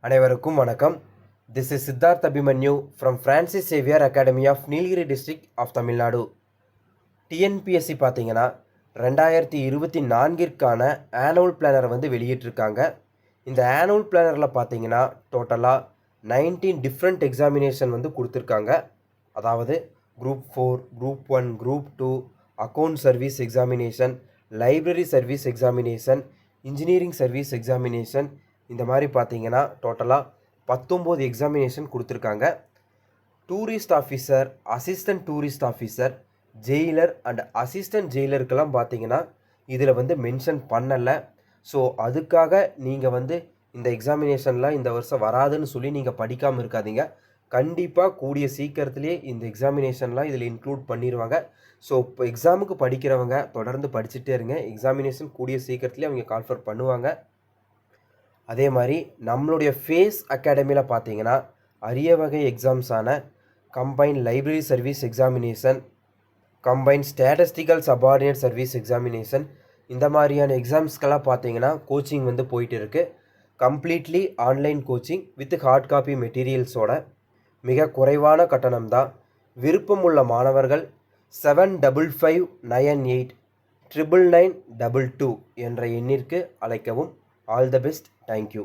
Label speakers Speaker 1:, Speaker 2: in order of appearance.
Speaker 1: அனைவருக்கும் வணக்கம். This is Siddharth Abhimanyu from Francis Xavier Academy of Nilgiri District of Tamil Nadu. TNPSC பார்த்தீங்கன்னா 2024ற்கான annual planar வந்து வெளியிட்டிருக்காங்க. இந்த ஆனுவல் பிளானரில் பார்த்தீங்கன்னா டோட்டலாக 19 டிஃப்ரெண்ட் எக்ஸாமினேஷன் வந்து கொடுத்துருக்காங்க. அதாவது group 4, group 1, group 2, account service examination, library service examination, engineering service examination, இந்த மாதிரி பார்த்தீங்கன்னா டோட்டலாக 19 எக்ஸாமினேஷன் கொடுத்துருக்காங்க. Tourist officer, assistant tourist officer, jailer and assistant ஜெயிலருக்கெல்லாம் பார்த்தீங்கன்னா இதில் வந்து மென்ஷன் பண்ணலை. ஸோ அதுக்காக நீங்கள் வந்து இந்த எக்ஸாமினேஷன்லாம் இந்த வருஷம் வராதுன்னு சொல்லி நீங்கள் படிக்காமல் இருக்காதீங்க. கண்டிப்பாக கூடிய சீக்கிரத்துலேயே இந்த எக்ஸாமினேஷன்லாம் இதில் இன்க்ளூட் பண்ணிடுவாங்க. ஸோ இப்போ எக்ஸாமுக்கு படிக்கிறவங்க தொடர்ந்து படிச்சுட்டே இருங்க. எக்ஸாமினேஷன் கூடிய சீக்கிரத்துலேயே அவங்க கால்ஃபர் பண்ணுவாங்க. அதே மாதிரி நம்மளுடைய ஃபேஸ் அகாடமியில் பார்த்தீங்கன்னா அரிய வகை எக்ஸாம்ஸான combine library service examination, combine statistical subordinate service examination, இந்த மாதிரியான எக்ஸாம்ஸ்க்கெல்லாம் பார்த்தீங்கன்னா கோச்சிங் வந்து போயிட்டு இருக்குது. Completely online coaching with hard copy மெட்டீரியல்ஸோட மிக குறைவான கட்டணம் தான். விருப்பமுள்ள மாணவர்கள் 75598992 என்ற எண்ணிற்கு அழைக்கவும். All the best. தேங்க்யூ.